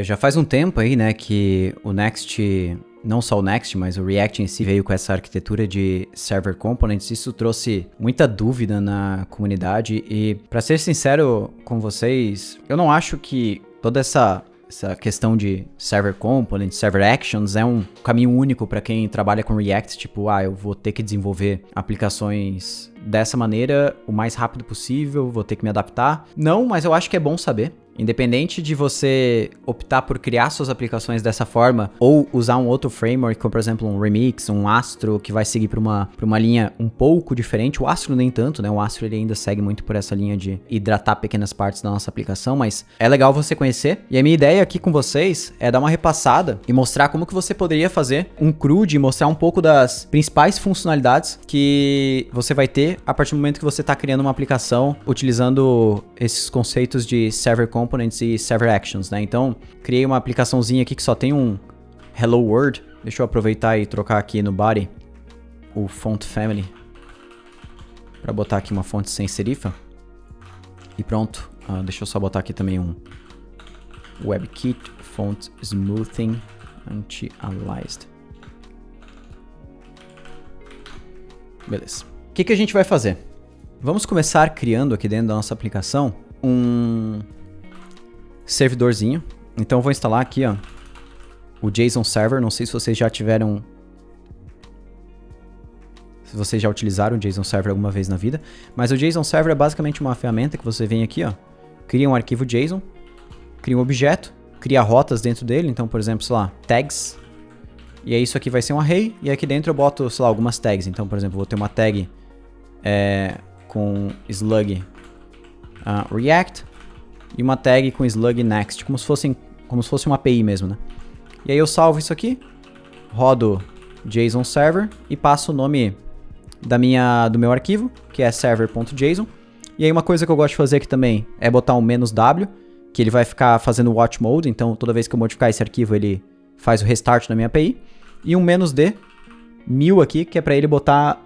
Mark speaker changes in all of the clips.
Speaker 1: Já faz um tempo aí, né, que o Next, não só o Next, mas o React em si veio com essa arquitetura de Server Components. Isso trouxe muita dúvida na comunidade e, para ser sincero com vocês, eu não acho que toda essa questão de Server Components, Server Actions é um caminho único para quem trabalha com React, tipo, eu vou ter que desenvolver aplicações dessa maneira o mais rápido possível, vou ter que me adaptar. Não, mas eu acho que é bom saber. Independente de você optar por criar suas aplicações dessa forma ou usar um outro framework, como por exemplo um Remix, um Astro, que vai seguir para uma linha um pouco diferente. O Astro nem tanto, né? O Astro ele ainda segue muito por essa linha de hidratar pequenas partes da nossa aplicação, mas é legal você conhecer. E a minha ideia aqui com vocês é dar uma repassada e mostrar como que você poderia fazer um CRUD e mostrar um pouco das principais funcionalidades que você vai ter a partir do momento que você está criando uma aplicação utilizando esses conceitos de Server Components e Server Actions, né? Então, criei uma aplicaçãozinha aqui que só tem um Hello World. Deixa eu aproveitar e trocar aqui no body o Font Family para botar aqui uma fonte sem serifa. E pronto. Deixa eu só botar aqui também um WebKit Font Smoothing Anti-Aliased. Beleza. O que a gente vai fazer? Vamos começar criando aqui dentro da nossa aplicação um servidorzinho. Então eu vou instalar aqui, o JSON Server. Não sei se vocês já tiveram... Se vocês já utilizaram o JSON Server alguma vez na vida. Mas o JSON Server é basicamente uma ferramenta que você vem aqui, cria um arquivo JSON, cria um objeto, cria rotas dentro dele. Então, por exemplo, sei lá, tags. E aí isso aqui vai ser um array. E aqui dentro eu boto, sei lá, algumas tags. Então, por exemplo, eu vou ter uma tag com slug React e uma tag com slug next, como se fosse uma API mesmo, né? E aí eu salvo isso aqui, rodo JSON Server e passo o nome do meu arquivo, que é server.json. E aí uma coisa que eu gosto de fazer aqui também é botar um "-w", que ele vai ficar fazendo watch mode, então toda vez que eu modificar esse arquivo ele faz o restart da minha API. E um "-d", 1000 aqui, que é para ele botar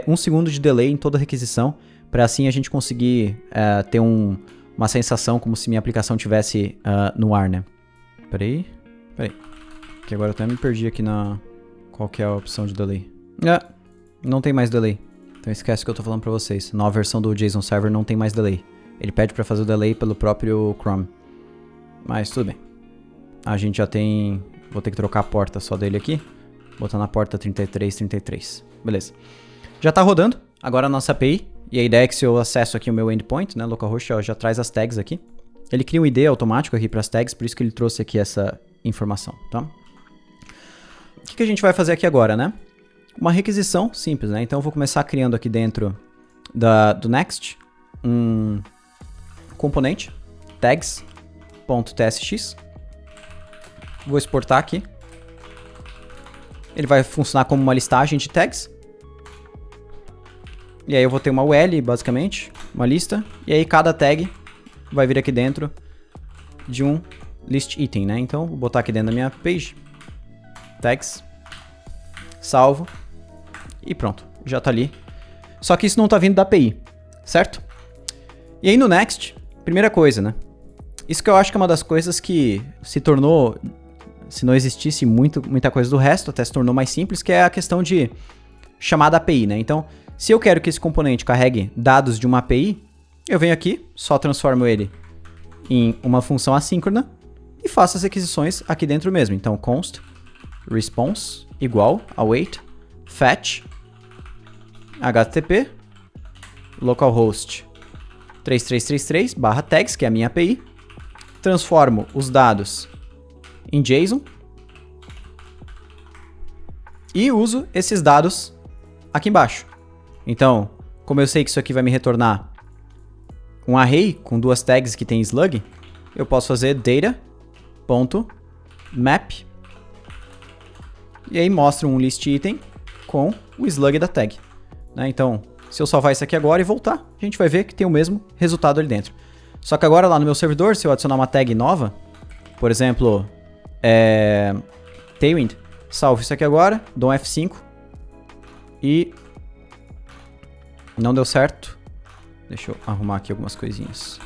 Speaker 1: um segundo de delay em toda requisição, para assim a gente conseguir ter uma sensação como se minha aplicação tivesse no ar, né? Peraí. Que agora eu até me perdi aqui qual que é a opção de delay. Não tem mais delay. Então esquece o que eu tô falando pra vocês. Nova versão do JSON Server não tem mais delay. Ele pede pra fazer o delay pelo próprio Chrome. Mas tudo bem. A gente já tem... Vou ter que trocar a porta só dele aqui. Botar na porta 3333. Beleza. Já tá rodando. Agora a nossa API. E a ideia é que se eu acesso aqui o meu endpoint, né, localhost, já traz as tags aqui. Ele cria um ID automático aqui para as tags, por isso que ele trouxe aqui essa informação, tá? O que a gente vai fazer aqui agora, né? Uma requisição simples, né? Então eu vou começar criando aqui dentro do Next um componente tags.tsx. Vou exportar aqui. Ele vai funcionar como uma listagem de tags. E aí eu vou ter uma UL, basicamente, uma lista. E aí cada tag vai vir aqui dentro de um list item, né? Então, vou botar aqui dentro da minha page. Tags. Salvo. E pronto, já tá ali. Só que isso não tá vindo da API, certo? E aí no Next, primeira coisa, né? Isso que eu acho que é uma das coisas que se tornou... Se não existisse muita coisa do resto, até se tornou mais simples, que é a questão de chamar da API, né? Então... Se eu quero que esse componente carregue dados de uma API, eu venho aqui, só transformo ele em uma função assíncrona e faço as requisições aqui dentro mesmo. Então, const response igual await fetch http localhost 3333/tags, que é a minha API. Transformo os dados em JSON e uso esses dados aqui embaixo. Então, como eu sei que isso aqui vai me retornar um array com duas tags que tem slug, eu posso fazer data.map e aí mostra um list item com o slug da tag, né? Então, se eu salvar isso aqui agora e voltar, a gente vai ver que tem o mesmo resultado ali dentro. Só que agora lá no meu servidor, se eu adicionar uma tag nova, por exemplo, Tailwind, salvo isso aqui agora, dou um F5 e... Não deu certo. Deixa eu arrumar aqui algumas coisinhas.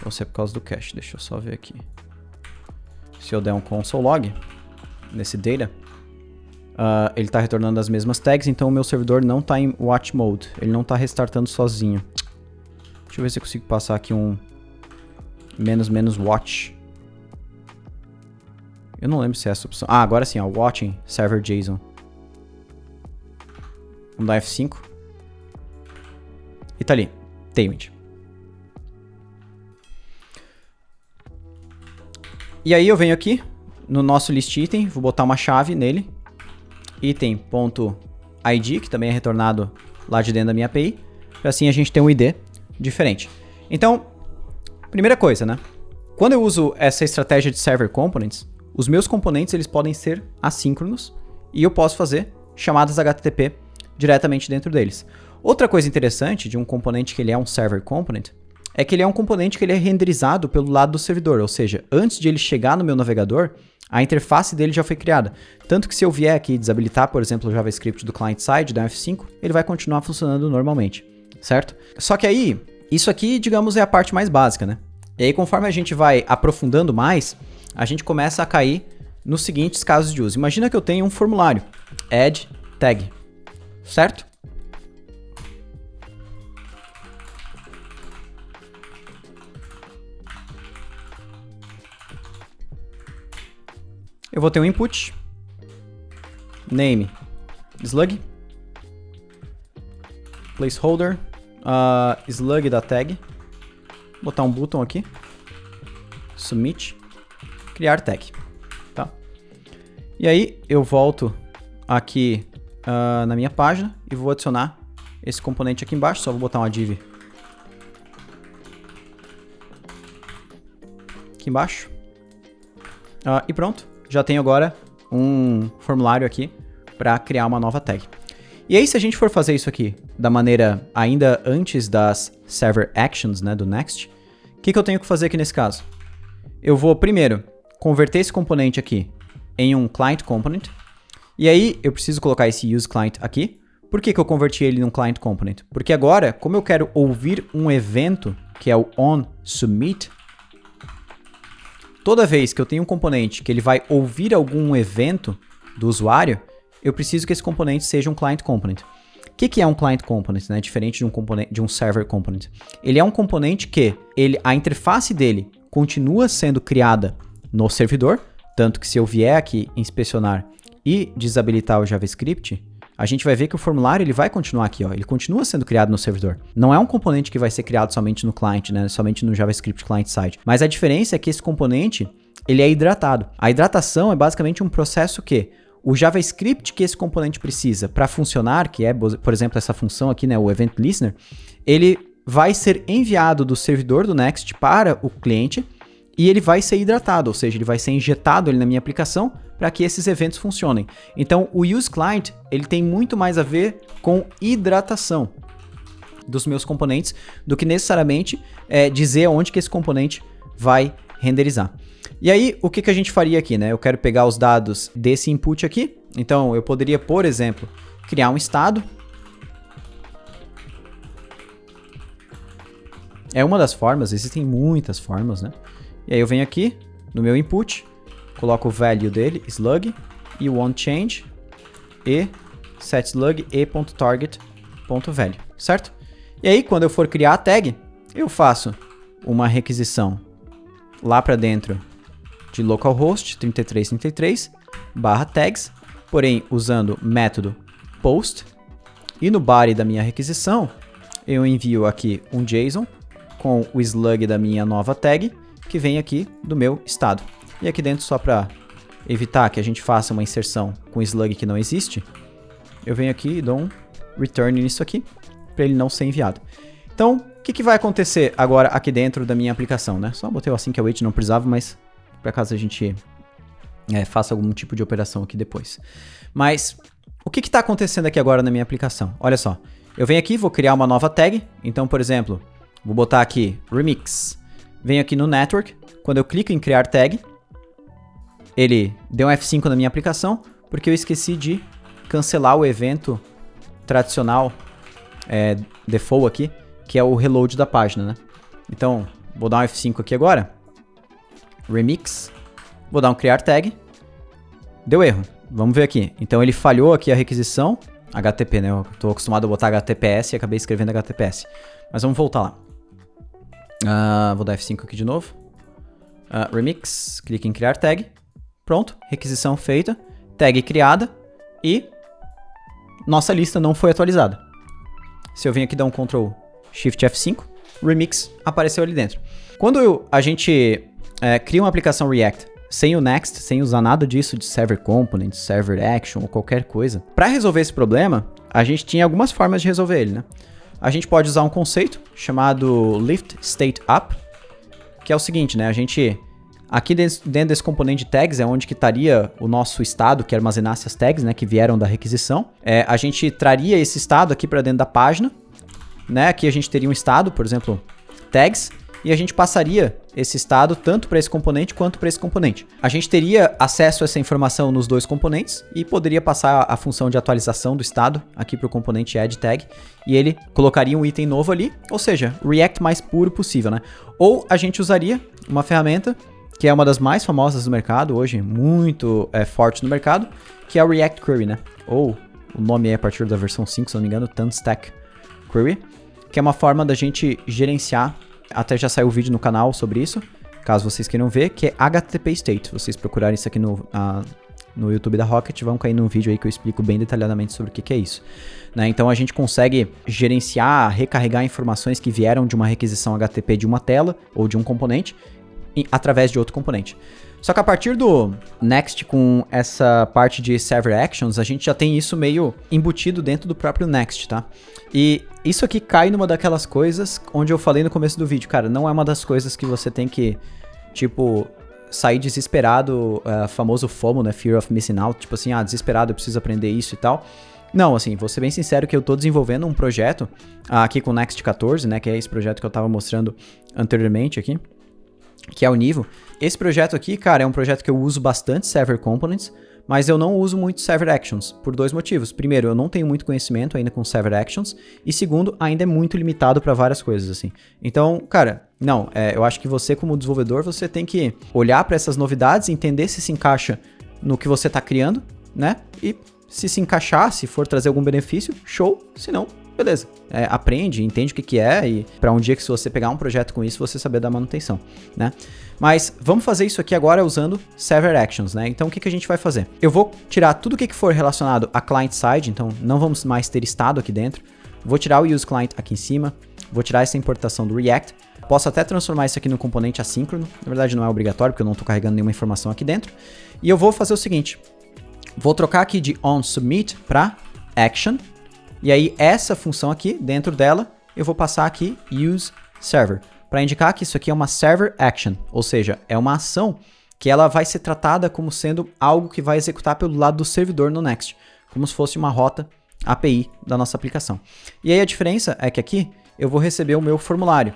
Speaker 1: Ou se é por causa do cache. Deixa eu só ver aqui. se eu der um console log nesse data, ele está retornando as mesmas tags, então o meu servidor não está em watch mode, ele não está restartando sozinho. Deixa eu ver se eu consigo passar aqui um -watch. Eu não lembro se é essa opção. Ah, agora sim, ó, watching server JSON. Vamos dar F5. E tá ali, tailwind. E aí eu venho aqui no nosso list item, vou botar uma chave nele, item.id, que também é retornado lá de dentro da minha API, para assim a gente ter um ID diferente. Então, primeira coisa, né? Quando eu uso essa estratégia de server components, os meus componentes eles podem ser assíncronos e eu posso fazer chamadas HTTP diretamente dentro deles. Outra coisa interessante de um componente que ele é um server component é que ele é um componente que ele é renderizado pelo lado do servidor, ou seja, antes de ele chegar no meu navegador, a interface dele já foi criada. Tanto que se eu vier aqui desabilitar, por exemplo, o JavaScript do client-side, da F5, ele vai continuar funcionando normalmente, certo? Só que aí, isso aqui, digamos, é a parte mais básica, né? E aí, conforme a gente vai aprofundando mais, a gente começa a cair nos seguintes casos de uso. Imagina que eu tenho um formulário, add tag, certo? Eu vou ter um input, name, slug, placeholder, slug da tag, botar um button aqui, submit, criar tag, tá? E aí eu volto aqui na minha página e vou adicionar esse componente aqui embaixo, só vou botar uma div aqui embaixo, e pronto. Já tenho agora um formulário aqui para criar uma nova tag. E aí, se a gente for fazer isso aqui da maneira ainda antes das server actions, né, do next, o que eu tenho que fazer aqui nesse caso? Eu vou primeiro converter esse componente aqui em um client component. E aí eu preciso colocar esse use client aqui. Por que eu converti ele num client component? Porque agora, como eu quero ouvir um evento, que é o onSubmit, toda vez que eu tenho um componente que ele vai ouvir algum evento do usuário, eu preciso que esse componente seja um client component. O que é um client component, né? Diferente de um server component. Ele é um componente que a interface dele continua sendo criada no servidor, tanto que se eu vier aqui inspecionar e desabilitar o JavaScript, a gente vai ver que o formulário ele vai continuar aqui, ó. Ele continua sendo criado no servidor. Não é um componente que vai ser criado somente no client, né? Somente no JavaScript client-side. Mas a diferença é que esse componente ele é hidratado. A hidratação é basicamente um processo que o JavaScript que esse componente precisa para funcionar, que é, por exemplo, essa função aqui, né, o Event Listener, ele vai ser enviado do servidor do Next para o cliente e ele vai ser hidratado, ou seja, ele vai ser injetado ali na minha aplicação para que esses eventos funcionem. Então, o useClient, ele tem muito mais a ver com hidratação dos meus componentes do que necessariamente dizer onde que esse componente vai renderizar. E aí, o que a gente faria aqui, né? Eu quero pegar os dados desse input aqui. Então, eu poderia, por exemplo, criar um estado. É uma das formas, existem muitas formas, né? E aí eu venho aqui no meu input, coloco o value dele, slug, e o onChange, e setSlug e.target.value, certo? E aí, quando eu for criar a tag, eu faço uma requisição lá para dentro de localhost 3333/tags, porém usando método post, e no body da minha requisição, eu envio aqui um JSON com o slug da minha nova tag, que vem aqui do meu estado. E aqui dentro, só para evitar que a gente faça uma inserção com slug que não existe, eu venho aqui e dou um return nisso aqui, para ele não ser enviado. Então, o que vai acontecer agora aqui dentro da minha aplicação, né? Só botei o async await, não precisava, mas por acaso a gente faça algum tipo de operação aqui depois. Mas, o que está acontecendo aqui agora na minha aplicação? Olha só, eu venho aqui, vou criar uma nova tag. Então, por exemplo, vou botar aqui remix. Venho aqui no network, quando eu clico em criar tag, ele deu um F5 na minha aplicação, porque eu esqueci de cancelar o evento tradicional, default aqui, que é o reload da página, né? Então, vou dar um F5 aqui agora, remix, Vou dar um criar tag. Deu erro. Vamos ver aqui. Então ele falhou aqui a requisição. HTTP, né? Eu tô acostumado a botar HTTPS e acabei escrevendo HTTPS. Mas vamos voltar lá. Vou dar F5 aqui de novo. Remix. Clique em criar tag. Pronto. Requisição feita. Tag criada. E nossa lista não foi atualizada. Se eu vim aqui dar um Ctrl Shift F5, Remix apareceu ali dentro. Quando a gente cria uma aplicação React sem o Next, sem usar nada disso de Server Component, Server Action ou qualquer coisa, para resolver esse problema, a gente tinha algumas formas de resolver ele, né? A gente pode usar um conceito chamado Lift State Up, que é o seguinte, né? A gente, aqui dentro desse componente de tags é onde que estaria o nosso estado que armazenasse as tags, né? Que vieram da requisição. A gente traria esse estado aqui para dentro da página, né? Aqui a gente teria um estado, por exemplo, tags, e a gente passaria esse estado tanto para esse componente quanto para esse componente. A gente teria acesso a essa informação nos dois componentes e poderia passar a função de atualização do estado aqui para o componente add tag e ele colocaria um item novo ali, ou seja, o React mais puro possível, né? Ou a gente usaria uma ferramenta que é uma das mais famosas do mercado hoje, muito forte no mercado, que é o React Query, né? Ou o nome é a partir da versão 5, se não me engano, Tunstack Query, que é uma forma da gente gerenciar. Até já saiu o vídeo no canal sobre isso, caso vocês queiram ver, que é HTTP State. Se vocês procurarem isso aqui no YouTube da Rocket, vão cair num vídeo aí que eu explico bem detalhadamente sobre o que é isso. Né? Então a gente consegue gerenciar, recarregar informações que vieram de uma requisição HTTP de uma tela ou de um componente através de outro componente. Só que a partir do Next, com essa parte de Server Actions, a gente já tem isso meio embutido dentro do próprio Next, tá? E isso aqui cai numa daquelas coisas onde eu falei no começo do vídeo, cara, não é uma das coisas que você tem que, tipo, sair desesperado, famoso FOMO, né? Fear of Missing Out, tipo assim, desesperado, eu preciso aprender isso e tal. Não, assim, vou ser bem sincero que eu tô desenvolvendo um projeto aqui com o Next 14, né? Que é esse projeto que eu tava mostrando anteriormente aqui, que é o Nivo. Esse projeto aqui, cara, é um projeto que eu uso bastante Server Components, mas eu não uso muito Server Actions, por dois motivos. Primeiro, eu não tenho muito conhecimento ainda com Server Actions, e segundo, ainda é muito limitado para várias coisas, assim. Então, cara, não, eu acho que você como desenvolvedor, você tem que olhar para essas novidades, entender se encaixa no que você está criando, né? E se encaixar, se for trazer algum benefício, show, se não, beleza. Aprende, entende o que é e para um dia que se você pegar um projeto com isso, você saber dar manutenção, né? Mas vamos fazer isso aqui agora usando Server Actions, né? Então o que a gente vai fazer? Eu vou tirar tudo o que for relacionado a client-side, então não vamos mais ter estado aqui dentro. Vou tirar o useClient aqui em cima, vou tirar essa importação do React. Posso até transformar isso aqui no componente assíncrono, na verdade não é obrigatório porque eu não estou carregando nenhuma informação aqui dentro. E eu vou fazer o seguinte, vou trocar aqui de onSubmit para Action. E aí essa função aqui, dentro dela, eu vou passar aqui useServer, para indicar que isso aqui é uma Server Action, ou seja, é uma ação que ela vai ser tratada como sendo algo que vai executar pelo lado do servidor no Next, como se fosse uma rota API da nossa aplicação. E aí a diferença é que aqui eu vou receber o meu formulário,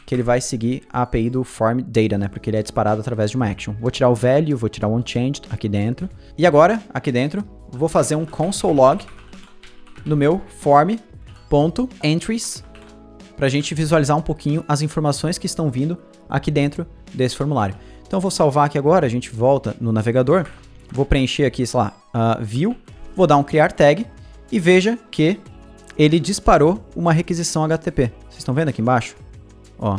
Speaker 1: que ele vai seguir a API do Form Data, né, porque ele é disparado através de uma action. Vou tirar o value, vou tirar o unchanged aqui dentro, e agora, aqui dentro, vou fazer um console log no meu form.entries, para a gente visualizar um pouquinho as informações que estão vindo aqui dentro desse formulário. Então eu vou salvar aqui agora, a gente volta no navegador, vou preencher aqui, sei lá, view, vou dar um criar tag e veja que ele disparou uma requisição HTTP. Vocês estão vendo aqui embaixo? Ó,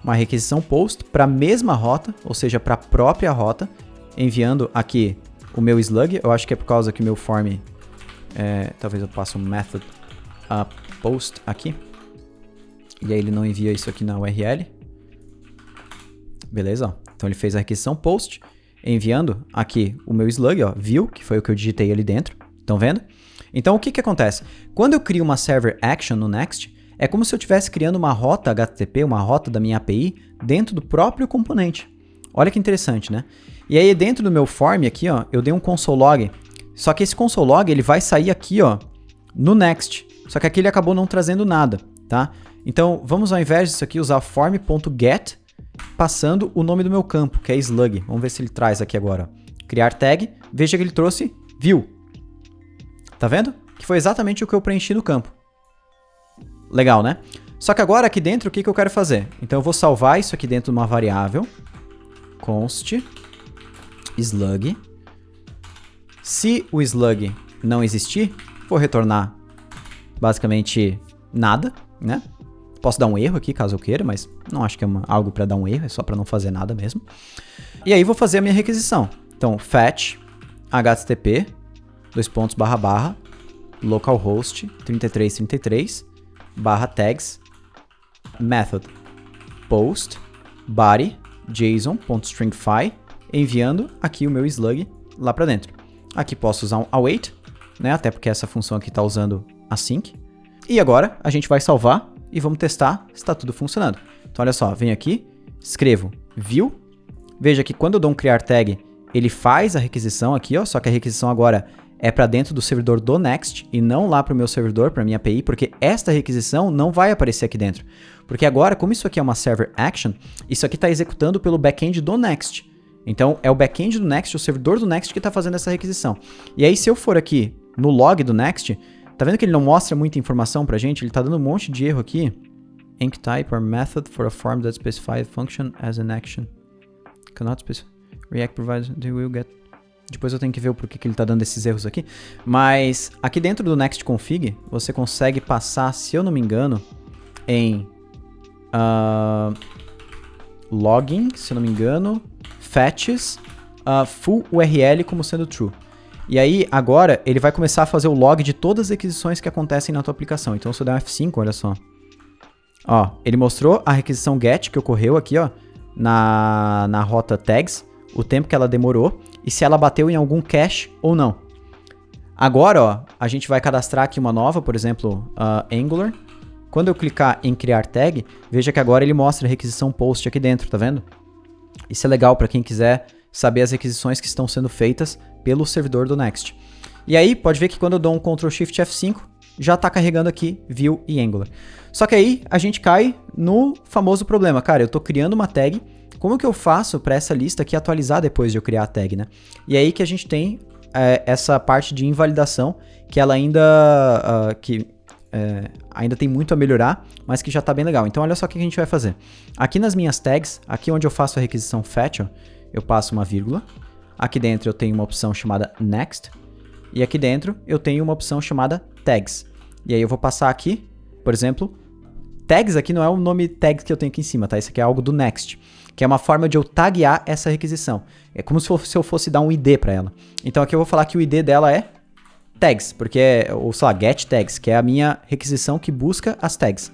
Speaker 1: uma requisição post para a mesma rota, ou seja, para a própria rota, enviando aqui o meu slug. Eu acho que é por causa que o meu form, talvez eu passe um method post aqui, e aí ele não envia isso aqui na URL. Beleza, ó. Então ele fez a requisição post, enviando aqui o meu slug, ó, view, que foi o que eu digitei ali dentro. Estão vendo? Então o que acontece? Quando eu crio uma Server Action no Next, é como se eu estivesse criando uma rota HTTP, uma rota da minha API, dentro do próprio componente. Olha que interessante, né? E aí dentro do meu form aqui, ó, eu dei um console log, só que esse console log ele vai sair aqui, ó, no Next. Só que aqui ele acabou não trazendo nada, tá? Então, vamos ao invés disso aqui usar form.get, passando o nome do meu campo, que é slug. Vamos ver se ele traz aqui agora. Criar tag, veja que ele trouxe view. Tá vendo? Que foi exatamente o que eu preenchi no campo. Legal, né? Só que agora aqui dentro, o que eu quero fazer? Então, eu vou salvar isso aqui dentro de uma variável. const slug. Se o slug não existir, vou retornar basicamente nada, né? Posso dar um erro aqui, caso eu queira, mas não acho que é algo para dar um erro, é só para não fazer nada mesmo. E aí vou fazer a minha requisição. Então, fetch http localhost 3333 /tags method post body json.stringify, enviando aqui o meu slug lá para dentro. Aqui posso usar um await, né? Até porque essa função aqui está usando async. E agora a gente vai salvar e vamos testar se está tudo funcionando. Então olha só, venho aqui, escrevo view. Veja que quando eu dou um criar tag, ele faz a requisição aqui, ó, só que a requisição agora é para dentro do servidor do Next e não lá para o meu servidor, para minha API, porque esta requisição não vai aparecer aqui dentro. Porque agora, como isso aqui é uma server action, isso aqui está executando pelo back-end do Next. Então, é o back-end do Next, o servidor do Next que está fazendo essa requisição. E aí, se eu for aqui no log do Next, tá vendo que ele não mostra muita informação pra gente? Ele tá dando um monte de erro aqui. Enc type or method for a form that specifies function as an action. Cannot specify. React provides, they will get. Depois eu tenho que ver o porquê que ele tá dando esses erros aqui. Mas aqui dentro do Next config, você consegue passar, se eu não me engano, em login, se eu não me engano, fetches full URL como sendo true. E aí, agora, ele vai começar a fazer o log de todas as requisições que acontecem na tua aplicação. Então, se eu der um F5, olha só. Ó, ele mostrou a requisição get que ocorreu aqui, ó, na rota tags, o tempo que ela demorou e se ela bateu em algum cache ou não. Agora, ó, a gente vai cadastrar aqui uma nova, por exemplo, Angular. Quando eu clicar em criar tag, veja que agora ele mostra a requisição post aqui dentro, tá vendo? Isso é legal para quem quiser saber as requisições que estão sendo feitas pelo servidor do Next. E aí, pode ver que quando eu dou um Ctrl Shift F5, já está carregando aqui Vue e Angular. Só que aí, a gente cai no famoso problema. Cara, eu estou criando uma tag, como que eu faço para essa lista aqui atualizar depois de eu criar a tag, né? E aí que a gente tem essa parte de invalidação, que ela ainda, ainda tem muito a melhorar, mas que já está bem legal. Então, olha só o que a gente vai fazer. Aqui nas minhas tags, aqui onde eu faço a requisição fetch, ó, eu passo uma vírgula. Aqui dentro eu tenho uma opção chamada Next. E aqui dentro eu tenho uma opção chamada Tags. E aí eu vou passar aqui, por exemplo, Tags aqui não é o nome tags que eu tenho aqui em cima, tá? Isso aqui é algo do Next, que é uma forma de eu taguear essa requisição. É como se eu fosse dar um ID para ela. Então aqui eu vou falar que o ID dela é Tags, porque ou sei lá, Get Tags, que é a minha requisição que busca as tags.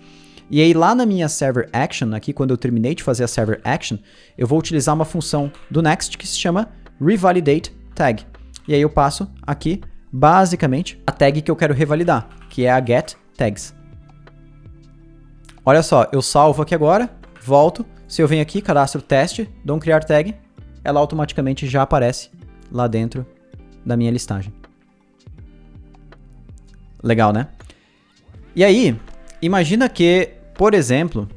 Speaker 1: E aí lá na minha Server Action, aqui quando eu terminei de fazer a Server Action, eu vou utilizar uma função do Next que se chama Revalidate Tag. E aí eu passo aqui, basicamente, a tag que eu quero revalidar, que é a Get Tags. Olha só, eu salvo aqui agora, volto, se eu venho aqui, cadastro teste, dou um criar tag, ela automaticamente já aparece lá dentro da minha listagem. Legal, né? E aí, imagina que, por exemplo,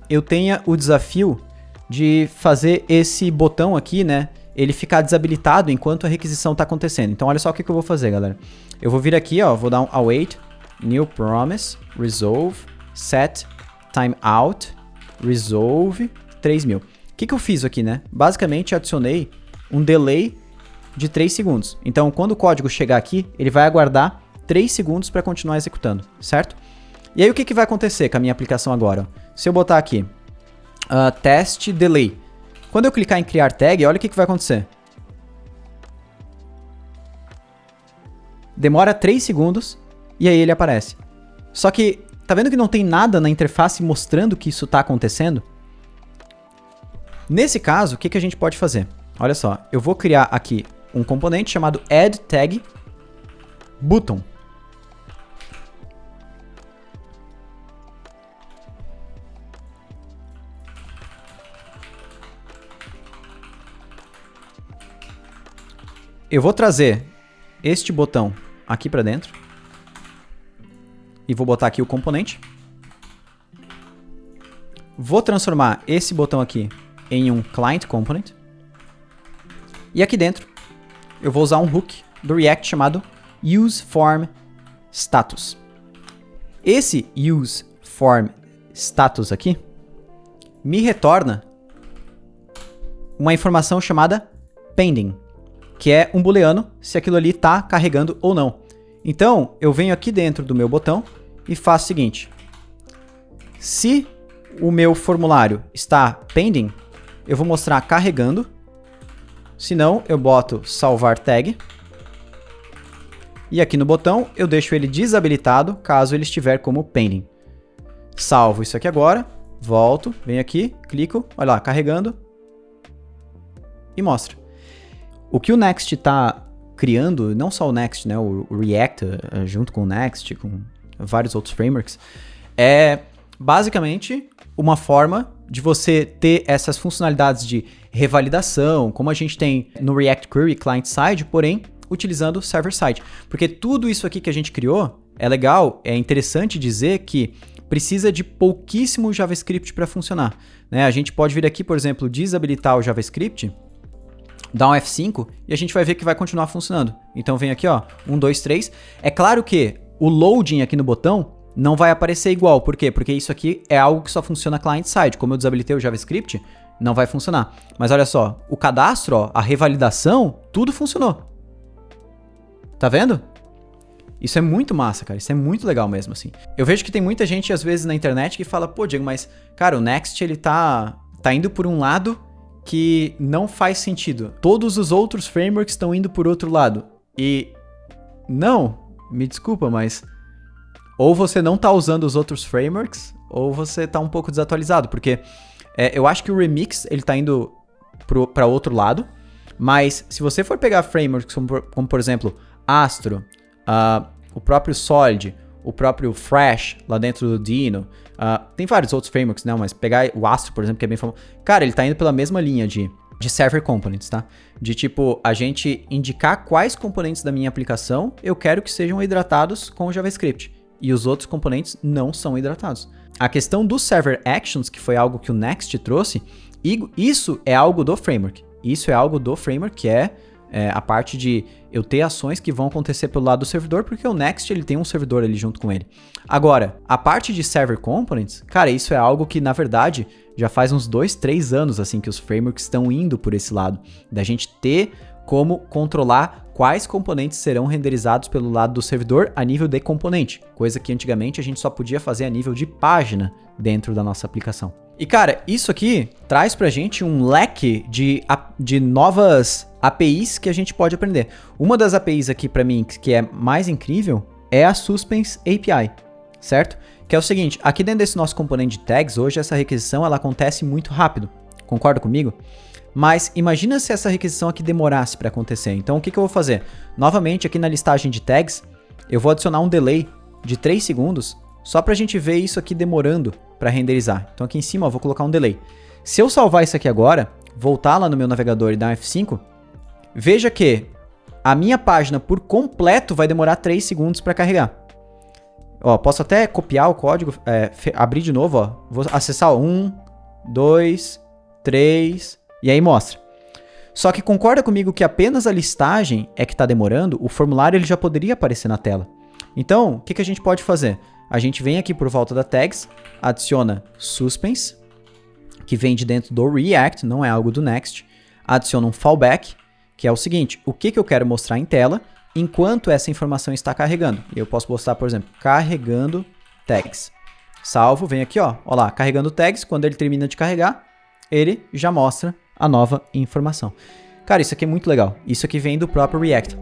Speaker 1: eu tenha o desafio de fazer esse botão aqui, né, ele ficar desabilitado enquanto a requisição está acontecendo. Então, olha só o que eu vou fazer, galera. Eu vou vir aqui, ó, vou dar um await, new promise, resolve, set, timeout, resolve, 3000. O que eu fiz aqui, né? Basicamente, adicionei um delay de 3 segundos. Então, quando o código chegar aqui, ele vai aguardar 3 segundos para continuar executando, certo? E aí, o que vai acontecer com a minha aplicação agora? Se eu botar aqui, test delay. Quando eu clicar em criar tag, olha o que vai acontecer. Demora 3 segundos e aí ele aparece. Só que, tá vendo que não tem nada na interface mostrando que isso está acontecendo? Nesse caso, o que a gente pode fazer? Olha só, eu vou criar aqui um componente chamado add tag button. Eu vou trazer este botão aqui para dentro e vou botar aqui o componente. Vou transformar esse botão aqui em um client component. E aqui dentro eu vou usar um hook do React chamado useFormStatus. Esse useFormStatus aqui me retorna uma informação chamada pending, que é um booleano se aquilo ali está carregando ou não. Então, eu venho aqui dentro do meu botão e faço o seguinte. Se o meu formulário está pending, eu vou mostrar carregando. Se não, eu boto salvar tag. E aqui no botão, eu deixo ele desabilitado caso ele estiver como pending. Salvo isso aqui agora, volto, venho aqui, clico, olha lá, carregando e mostra. O que o Next está criando, não só o Next, né, o React junto com o Next, com vários outros frameworks, é basicamente uma forma de você ter essas funcionalidades de revalidação, como a gente tem no React Query client-side, porém utilizando server-side. Porque tudo isso aqui que a gente criou é legal, é interessante dizer que precisa de pouquíssimo JavaScript para funcionar, né? A gente pode vir aqui, por exemplo, desabilitar o JavaScript, dar um F5 e a gente vai ver que vai continuar funcionando. Então vem aqui, ó, 1, 2, 3. É claro que o loading aqui no botão não vai aparecer igual. Por quê? Porque isso aqui é algo que só funciona client-side. Como eu desabilitei o JavaScript, não vai funcionar. Mas olha só, o cadastro, ó, a revalidação, tudo funcionou. Tá vendo? Isso é muito massa, cara. Isso é muito legal mesmo, assim. Eu vejo que tem muita gente, às vezes, na internet que fala, pô, Diego, mas, cara, o Next, ele tá indo por um lado que não faz sentido. Todos os outros frameworks estão indo por outro lado. E não, me desculpa, mas ou você não tá usando os outros frameworks, ou você tá um pouco desatualizado, porque eu acho que o Remix, ele tá indo para outro lado, mas se você for pegar frameworks como por exemplo, Astro, o próprio Solid, o próprio Fresh, lá dentro do Dino, tem vários outros frameworks, não, mas pegar o Astro, por exemplo, que é bem famoso, cara, ele tá indo pela mesma linha de server components, tá? De tipo, a gente indicar quais componentes da minha aplicação eu quero que sejam hidratados com o JavaScript. E os outros componentes não são hidratados. A questão do Server Actions, que foi algo que o Next trouxe, isso é algo do framework. Isso é algo do framework, que é a parte de eu ter ações que vão acontecer pelo lado do servidor, porque o Next ele tem um servidor ali junto com ele. Agora, a parte de Server Components, cara, isso é algo que, na verdade, já faz uns 2, 3 anos assim que os frameworks estão indo por esse lado, da gente ter como controlar quais componentes serão renderizados pelo lado do servidor a nível de componente, coisa que antigamente a gente só podia fazer a nível de página dentro da nossa aplicação. E cara, isso aqui traz pra gente um leque de novas APIs que a gente pode aprender. Uma das APIs aqui pra mim que é mais incrível é a Suspense API, certo? Que é o seguinte, aqui dentro desse nosso componente de tags, hoje essa requisição ela acontece muito rápido, concorda comigo? Mas imagina se essa requisição aqui demorasse para acontecer. Então o que eu vou fazer? Novamente aqui na listagem de tags, eu vou adicionar um delay de 3 segundos só para a gente ver isso aqui demorando para renderizar. Então aqui em cima eu vou colocar um delay. Se eu salvar isso aqui agora, voltar lá no meu navegador e dar um F5, veja que a minha página por completo vai demorar 3 segundos para carregar. Ó, posso até copiar o código, abrir de novo, ó. Vou acessar 1, 2, 3... E aí mostra. Só que concorda comigo que apenas a listagem é que está demorando, o formulário ele já poderia aparecer na tela. Então, o que a gente pode fazer? A gente vem aqui por volta da tags, adiciona suspense, que vem de dentro do React, não é algo do Next. Adiciona um fallback, que é o seguinte, o que eu quero mostrar em tela enquanto essa informação está carregando. E eu posso postar, por exemplo, carregando tags. Salvo, vem aqui, ó lá, carregando tags, quando ele termina de carregar, ele já mostra a nova informação. Cara, isso aqui é muito legal. Isso aqui vem do próprio React.